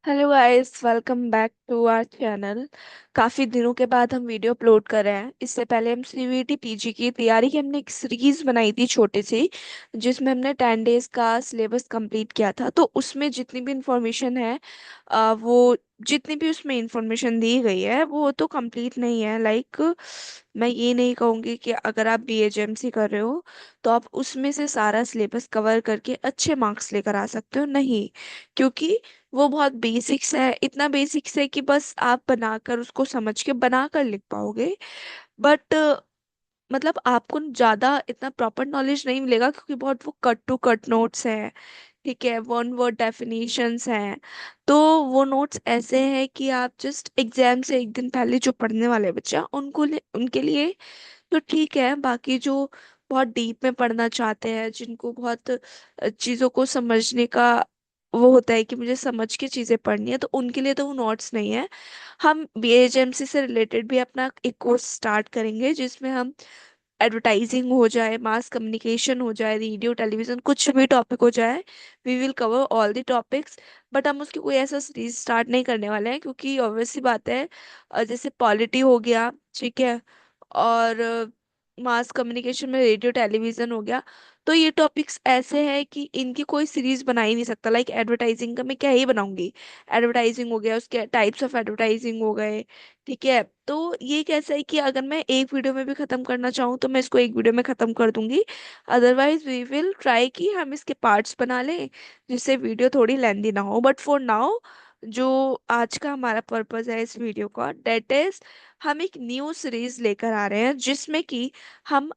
Hello guys, welcome back to our channel. काफ़ी दिनों के बाद हम वीडियो अपलोड कर रहे हैं। इससे पहले हम सीवीटी पीजी की तैयारी की हमने एक सीरीज बनाई थी छोटी सी, जिसमें हमने 10 डेज का सिलेबस कंप्लीट किया था। तो उसमें जितनी भी इंफॉर्मेशन है, वो जितनी भी उसमें इंफॉर्मेशन दी गई है वो तो कंप्लीट नहीं है। लाइक मैं ये नहीं कहूँगी कि अगर आप बीएचएमसी कर रहे हो तो आप उसमें से सारा सिलेबस कवर करके अच्छे मार्क्स लेकर आ सकते हो, नहीं। क्योंकि वो बहुत बेसिक्स है, इतना बेसिक्स है कि बस आप बनाकर उसको समझ के बनाकर लिख पाओगे। बट मतलब आपको ज्यादा इतना प्रॉपर नॉलेज नहीं मिलेगा, क्योंकि बहुत वो कट टू कट नोट्स हैं। ठीक है, वन वर्ड डेफिनेशंस हैं। तो वो नोट्स ऐसे हैं कि आप जस्ट एग्जाम से एक दिन पहले जो पढ़ने वाले बच्चा उनके लिए तो ठीक है। बाकी जो बहुत डीप में पढ़ना चाहते हैं, जिनको बहुत चीजों को समझने का वो होता है कि मुझे समझ के चीजें पढ़नी है, तो उनके लिए तो वो नोट्स नहीं है। हम बीएचएमसी से रिलेटेड भी अपना एक कोर्स स्टार्ट करेंगे, जिसमें हम एडवर्टाइजिंग हो जाए, मास कम्युनिकेशन हो जाए, रेडियो टेलीविजन, कुछ भी टॉपिक हो जाए, we will cover all the topics. But हम उसकी कोई ऐसा सीरीज स्टार्ट नहीं करने वाले हैं, क्योंकि ऑब्वियस सी बात है, जैसे पॉलिटी हो गया, ठीक है, और मास कम्युनिकेशन में रेडियो टेलीविजन हो गया, तो ये टॉपिक्स ऐसे हैं कि इनकी कोई सीरीज बना ही नहीं सकता। लाइक एडवर्टाइजिंग का मैं क्या ही बनाऊंगी। एडवर्टाइजिंग हो गया, उसके टाइप्स ऑफ एडवर्टाइजिंग हो गए, ठीक है। तो ये कैसा है कि अगर मैं एक वीडियो में भी खत्म करना चाहूँ तो मैं इसको एक वीडियो में खत्म कर दूंगी। अदरवाइज वी विल ट्राई कि हम इसके पार्ट्स बना लें, जिससे वीडियो थोड़ी लेंदी ना हो। बट फॉर नाउ, जो आज का हमारा पर्पस है इस वीडियो का, डेट इज हम एक न्यू सीरीज लेकर आ रहे हैं, जिसमें कि हम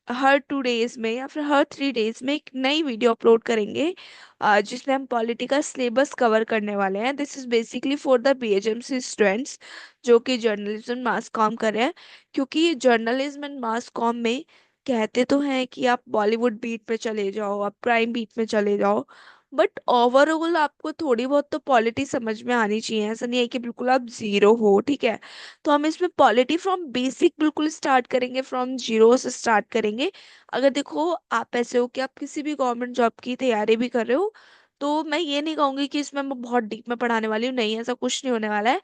हर 2 डेज में या फिर हर 3 डेज में एक नई वीडियो अपलोड करेंगे, जिसमें हम पॉलिटिकल सिलेबस कवर करने वाले हैं। This is basically for the BHMC students जो कि जर्नलिज्म मास कॉम कर रहे हैं। क्योंकि जर्नलिज्म एंड मास कॉम में कहते तो हैं कि आप बॉलीवुड बीट पे चले जाओ, आप क्राइम बीट में चले जाओ, बट ओवरऑल आपको थोड़ी बहुत तो पॉलिटी समझ में आनी चाहिए। ऐसा नहीं है कि बिल्कुल आप जीरो हो, ठीक है। तो हम इसमें पॉलिटी फ्रॉम बेसिक बिल्कुल स्टार्ट करेंगे, फ्रॉम जीरो से स्टार्ट करेंगे। अगर देखो, आप ऐसे हो कि आप किसी भी गवर्नमेंट जॉब की तैयारी भी कर रहे हो, तो मैं ये नहीं कहूंगी कि इसमें मैं बहुत डीप में पढ़ाने वाली हूँ, नहीं, ऐसा कुछ नहीं होने वाला है।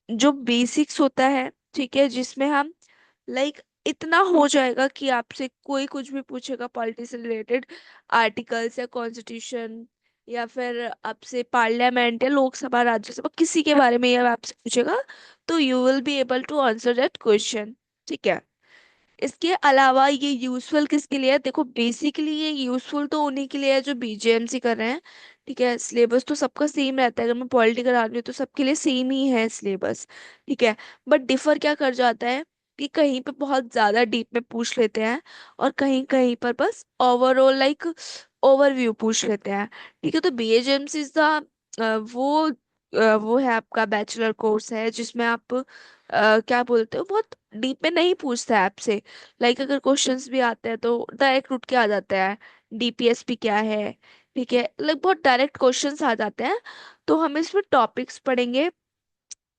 जो बेसिक्स होता है, ठीक है, जिसमें हम लाइक इतना हो जाएगा कि आपसे कोई कुछ भी पूछेगा पॉलिटिक्स से रिलेटेड, आर्टिकल्स या कॉन्स्टिट्यूशन, या फिर आपसे पार्लियामेंट या लोकसभा राज्यसभा किसी के बारे में या आपसे पूछेगा, तो you will be able to answer that question, ठीक है। इसके अलावा ये यूजफुल किसके लिए है? देखो, बेसिकली ये यूजफुल तो उन्हीं के लिए है जो बीजेएमसी कर रहे हैं, ठीक है। सिलेबस तो सबका सेम रहता है, अगर मैं पॉलिटिकल आ रही हूँ तो सबके लिए सेम ही है सिलेबस, ठीक है। बट डिफर क्या कर जाता है कि कहीं पे बहुत ज्यादा डीप में पूछ लेते हैं, और कहीं कहीं पर बस ओवरऑल लाइक ओवरव्यू पूछ लेते हैं, ठीक है। तो बीएचएमसी इज द वो है आपका बैचलर कोर्स है, जिसमें आप क्या बोलते हो, बहुत डीप में नहीं पूछता है आपसे। लाइक अगर क्वेश्चंस भी आते हैं तो डायरेक्ट उठ के आ जाता है, डीपीएसपी क्या है, ठीक है। लाइक बहुत डायरेक्ट क्वेश्चंस आ जाते हैं। तो हम इसमें टॉपिक्स पढ़ेंगे,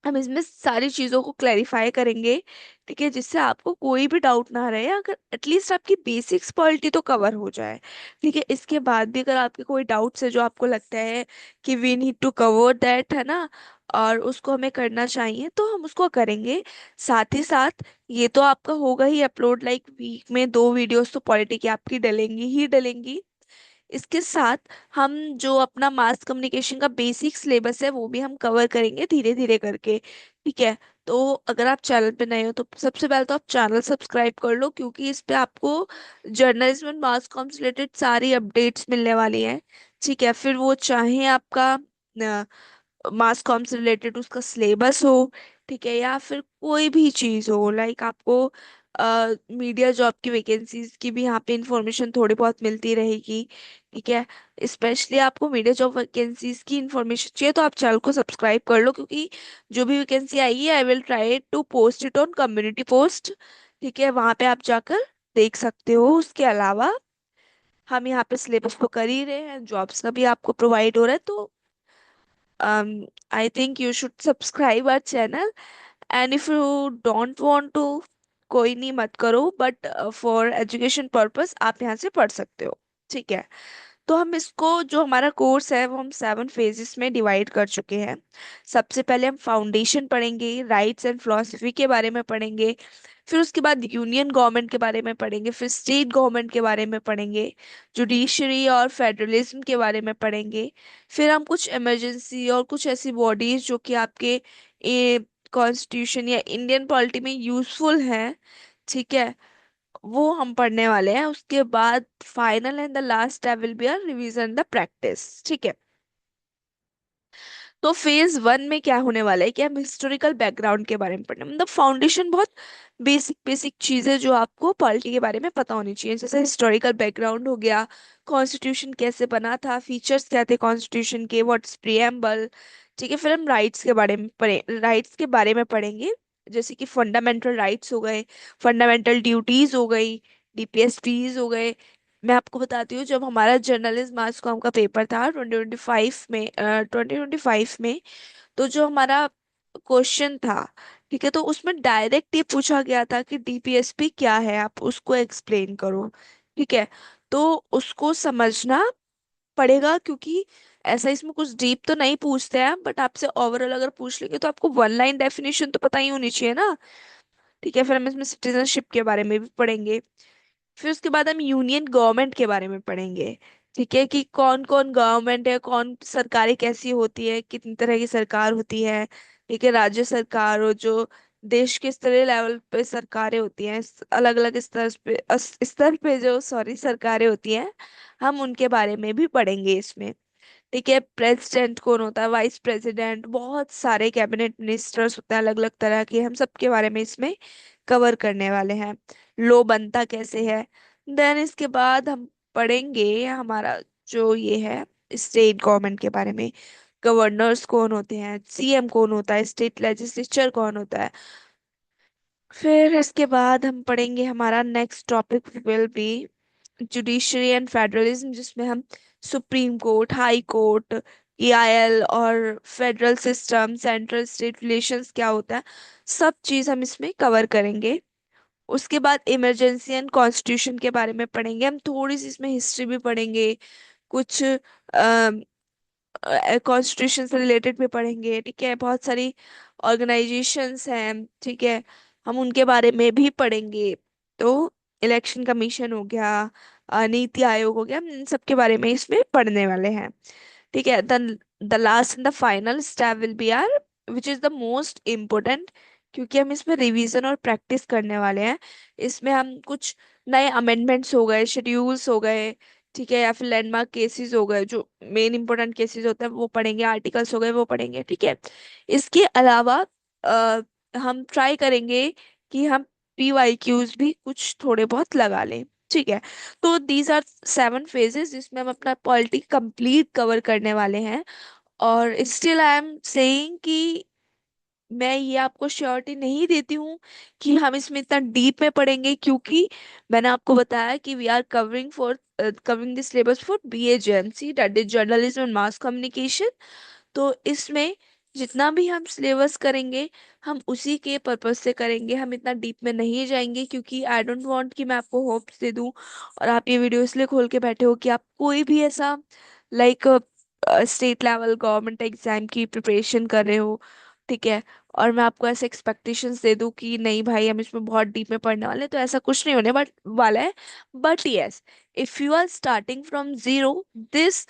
हम इसमें सारी चीजों को क्लैरिफाई करेंगे, ठीक है, जिससे आपको कोई भी डाउट ना रहे, अगर एटलीस्ट आपकी बेसिक्स पॉलिटी तो कवर हो जाए, ठीक है। इसके बाद भी अगर आपके कोई डाउट्स है जो आपको लगता है कि we need to cover that, है ना, और उसको हमें करना चाहिए, तो हम उसको करेंगे। साथ ही साथ ये तो आपका होगा ही अपलोड, लाइक वीक में 2 वीडियोस तो पॉलिटी की आपकी डलेंगी ही डलेंगी। इसके साथ हम जो अपना मास कम्युनिकेशन का बेसिक सिलेबस है वो भी हम कवर करेंगे धीरे धीरे करके, ठीक है। तो अगर आप चैनल पे नए हो तो सबसे पहले तो आप चैनल सब्सक्राइब कर लो, क्योंकि इस पे आपको जर्नलिज्म एंड मास कॉम से रिलेटेड सारी अपडेट्स मिलने वाली हैं, ठीक है। फिर वो चाहे आपका मास कॉम से रिलेटेड उसका सिलेबस हो, ठीक है, या फिर कोई भी चीज़ हो, लाइक आपको मीडिया जॉब की वैकेंसीज की भी यहाँ पे इंफॉर्मेशन थोड़ी बहुत मिलती रहेगी, ठीक है। स्पेशली आपको मीडिया जॉब वैकेंसीज की इंफॉर्मेशन चाहिए तो आप चैनल को सब्सक्राइब कर लो, क्योंकि जो भी वैकेंसी आएगी I will try to post it on community post, ठीक है, वहां पे आप जाकर देख सकते हो। उसके अलावा हम यहाँ पे सिलेबस तो कर ही रहे हैं, जॉब्स का भी आपको प्रोवाइड हो रहा है, तो I think you should subscribe our channel. And if you don't want to, कोई नहीं, मत करो, बट फॉर एजुकेशन पर्पस आप यहाँ से पढ़ सकते हो, ठीक है। तो हम इसको, जो हमारा कोर्स है वो हम 7 फेजेस में डिवाइड कर चुके हैं। सबसे पहले हम फाउंडेशन पढ़ेंगे, राइट्स एंड फिलोसफी के बारे में पढ़ेंगे। फिर उसके बाद यूनियन गवर्नमेंट के बारे में पढ़ेंगे, फिर स्टेट गवर्नमेंट के बारे में पढ़ेंगे, जुडिशरी और फेडरलिज्म के बारे में पढ़ेंगे। फिर हम कुछ इमरजेंसी और कुछ ऐसी बॉडीज जो कि आपके कॉन्स्टिट्यूशन या इंडियन पॉलिटी में यूजफुल हैं, ठीक है, वो हम पढ़ने वाले हैं। उसके बाद final and the last step will be a revision the practice, ठीक है। तो फेज 1 में क्या होने वाला है कि हम हिस्टोरिकल बैकग्राउंड के बारे में पढ़ने, मतलब फाउंडेशन, बहुत बेसिक बेसिक चीजें जो आपको पॉलिटी के बारे में पता होनी चाहिए, जैसे हिस्टोरिकल बैकग्राउंड हो गया, कॉन्स्टिट्यूशन कैसे बना था, फीचर्स क्या थे कॉन्स्टिट्यूशन के, व्हाट्स प्रिएम्बल, ठीक है। फिर हम राइट्स के बारे में राइट्स के बारे में पढ़ेंगे, जैसे कि फंडामेंटल राइट्स हो गए, फंडामेंटल ड्यूटीज हो गई, डीपीएसपीज हो गए। मैं आपको बताती हूँ, जब हमारा जर्नलिज्म मास कॉम का पेपर था 2025 में, तो जो हमारा क्वेश्चन था, ठीक है, तो उसमें डायरेक्ट ये पूछा गया था कि डीपीएसपी क्या है, आप उसको एक्सप्लेन करो, ठीक है। तो उसको समझना पड़ेगा, क्योंकि ऐसा इसमें कुछ डीप तो नहीं पूछते हैं, बट आपसे ओवरऑल अगर पूछ लेंगे तो आपको वन लाइन डेफिनेशन तो पता ही होनी चाहिए ना, ठीक है। फिर हम इसमें सिटीजनशिप के बारे में भी पढ़ेंगे। फिर उसके बाद हम यूनियन गवर्नमेंट के बारे में पढ़ेंगे, ठीक है, कि कौन कौन गवर्नमेंट है, कौन सरकारें कैसी होती है, कितनी तरह की सरकार होती है, ठीक है। राज्य सरकार हो, जो देश के स्तरीय लेवल पे सरकारें होती हैं, अलग अलग स्तर पे जो, सॉरी, सरकारें होती हैं, हम उनके बारे में भी पढ़ेंगे इसमें, ठीक है। प्रेसिडेंट कौन होता है, वाइस प्रेसिडेंट, बहुत सारे कैबिनेट मिनिस्टर्स होते हैं अलग अलग तरह के, हम सबके बारे में इसमें कवर करने वाले हैं। लो बनता कैसे है। देन इसके बाद हम पढ़ेंगे हमारा जो ये है स्टेट गवर्नमेंट के बारे में, गवर्नर्स कौन होते हैं, सीएम कौन होता है, स्टेट लेजिस्लेचर कौन होता है। फिर इसके बाद हम पढ़ेंगे, हमारा next topic will be judiciary and federalism, जिसमें हम supreme court, high court, EIL और federal system, central state relations क्या होता है, सब चीज हम इसमें कवर करेंगे। उसके बाद इमरजेंसी एंड कॉन्स्टिट्यूशन के बारे में पढ़ेंगे, हम थोड़ी सी इसमें हिस्ट्री भी पढ़ेंगे, कुछ कॉन्स्टिट्यूशन से रिलेटेड भी पढ़ेंगे, ठीक है। बहुत सारी ऑर्गेनाइजेशंस हैं, ठीक है, हम उनके बारे में भी पढ़ेंगे। तो इलेक्शन कमीशन हो गया, नीति आयोग हो गया, हम इन सब के बारे में इसमें पढ़ने वाले हैं, ठीक है। The last and the final step will be R, which is the most important, क्योंकि हम इसमें रिवीजन और प्रैक्टिस करने वाले हैं। इसमें हम कुछ नए अमेंडमेंट्स हो गए, शेड्यूल्स हो गए, ठीक है, या फिर लैंडमार्क केसेस हो गए, जो मेन इंपॉर्टेंट केसेस होते हैं वो पढ़ेंगे, आर्टिकल्स हो गए वो पढ़ेंगे, ठीक है। इसके अलावा अ, हम ट्राई करेंगे कि हम पीवाईक्यूज भी कुछ थोड़े बहुत लगा लें, ठीक है। तो दीज आर 7 फेजेस जिसमें हम अपना पॉलिटी कंप्लीट कवर करने वाले हैं। और स्टिल आई एम सेइंग कि मैं ये आपको श्योरिटी नहीं देती हूँ कि हम इसमें इतना डीप में पढ़ेंगे, क्योंकि मैंने आपको बताया कि we are covering this syllabus for BAJMC, that is journalism and mass communication. तो इसमें जितना भी हम सिलेबस करेंगे, हम उसी के पर्पज से करेंगे, हम इतना डीप में नहीं जाएंगे, क्योंकि आई डोंट वांट कि मैं आपको होप्स दे दूं और आप ये वीडियो इसलिए खोल के बैठे हो कि आप कोई भी ऐसा like state level government exam की प्रिपरेशन कर रहे हो, ठीक है, और मैं आपको ऐसे एक्सपेक्टेशंस दे दूं कि नहीं भाई हम इसमें बहुत डीप में पढ़ने वाले हैं, तो ऐसा कुछ नहीं होने बट वाला है। But yes, if you are starting from zero, this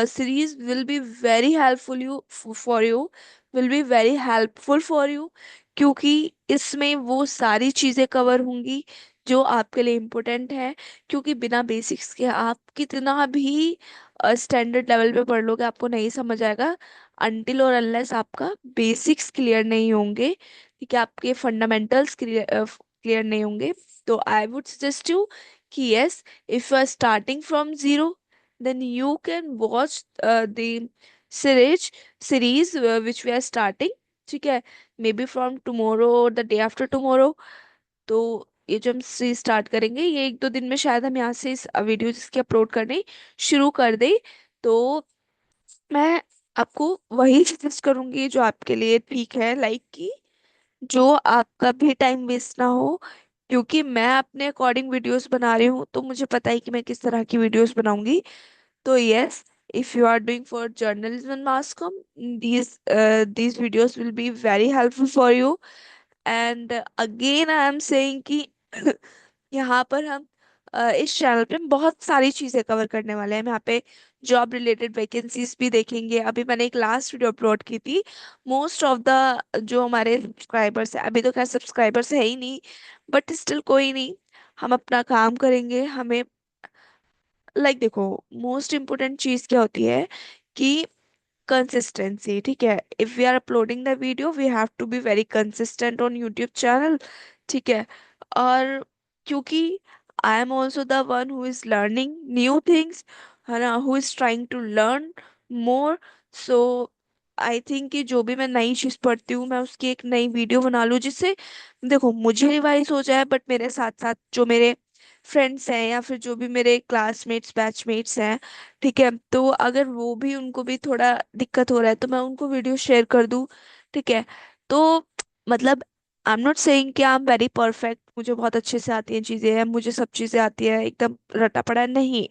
series will be very helpful you for you, will be very helpful for you, क्योंकि इसमें वो सारी चीजें कवर होंगी जो आपके लिए इम्पोर्टेंट है। क्योंकि बिना बेसिक्स के आप कितना भी स्टैंडर्ड लेवल पे पढ़ लोगे, आपको नहीं समझ आएगा अनटिल और अनलेस आपका बेसिक्स क्लियर नहीं होंगे, ठीक है, आपके फंडामेंटल्स क्लियर नहीं होंगे। तो आई वुड सजेस्ट यू कि yes, if you are starting from zero, then you can watch the series which we are starting, ठीक है, मे बी फ्रॉम टुमारो और द डे आफ्टर टुमारो। तो ये जो हम सीरीज स्टार्ट करेंगे, ये 1-2 दिन में शायद हम यहाँ से इस वीडियो जिसकी अपलोड करने शुरू कर दें। तो मैं आपको वही सजेस्ट करूंगी जो आपके लिए ठीक है, लाइक कि जो आपका भी टाइम वेस्ट ना हो, क्योंकि मैं अपने अकॉर्डिंग वीडियोस बना रही हूँ, तो मुझे पता है कि मैं किस तरह की वीडियोस बनाऊंगी। तो yes, if you are doing for journalism and mass com, these videos will be very helpful for you. And again I am saying कि यहाँ पर हम इस चैनल पे हम बहुत सारी चीजें कवर करने वाले हैं। हम यहाँ पे जॉब रिलेटेड वैकेंसीज भी देखेंगे। अभी मैंने एक लास्ट वीडियो अपलोड की थी। मोस्ट ऑफ द जो हमारे सब्सक्राइबर्स है, अभी तो खैर सब्सक्राइबर्स है ही नहीं, बट स्टिल कोई नहीं, हम अपना काम करेंगे। हमें देखो, मोस्ट इम्पोर्टेंट चीज क्या होती है कि कंसिस्टेंसी। ठीक है, if we are uploading the video we have to be very consistent on YouTube channel. ठीक है, और क्योंकि I am also the one who is learning new things, है ना, who is trying to learn more. So I think कि जो भी मैं नई चीज पढ़ती हूँ मैं उसकी एक नई वीडियो बना लूँ, जिससे देखो मुझे रिवाइज हो जाए, बट मेरे साथ साथ जो मेरे फ्रेंड्स हैं या फिर जो भी मेरे क्लासमेट्स बैचमेट्स हैं, ठीक है, तो अगर वो भी, उनको भी थोड़ा दिक्कत हो रहा है तो मैं उनको वीडियो शेयर कर दूँ। ठीक है, तो मतलब आई एम नॉट सेइंग कि आई एम वेरी परफेक्ट, मुझे बहुत अच्छे से आती हैं चीज़ें हैं, मुझे सब चीज़ें आती है एकदम रटा पड़ा नहीं,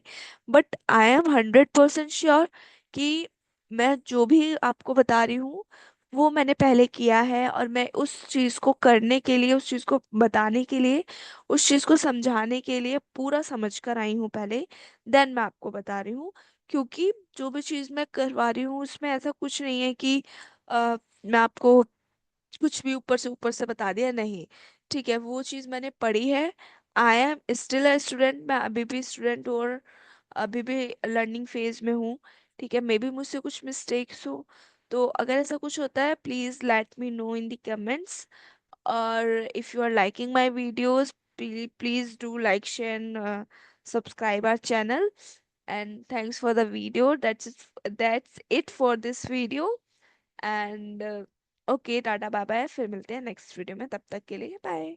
बट आई एम 100% श्योर कि मैं जो भी आपको बता रही हूँ वो मैंने पहले किया है, और मैं उस चीज़ को करने के लिए, उस चीज़ को बताने के लिए, उस चीज़ को समझाने के लिए पूरा समझ कर आई हूँ पहले, देन मैं आपको बता रही हूँ। क्योंकि जो भी चीज़ मैं करवा रही हूँ उसमें ऐसा कुछ नहीं है कि मैं आपको कुछ भी ऊपर से बता दिया, नहीं। ठीक है, वो चीज़ मैंने पढ़ी है। I am still a student, मैं अभी भी स्टूडेंट और अभी भी लर्निंग फेज में हूँ। ठीक है, मे बी मुझसे कुछ मिस्टेक्स हो, तो अगर ऐसा कुछ होता है please let me know in the comments. और if you are liking my videos, please do like share subscribe our channel, and thanks for the video. That's it for this video. And okay, tata bye bye, फिर मिलते हैं next video में, तब तक के लिए bye.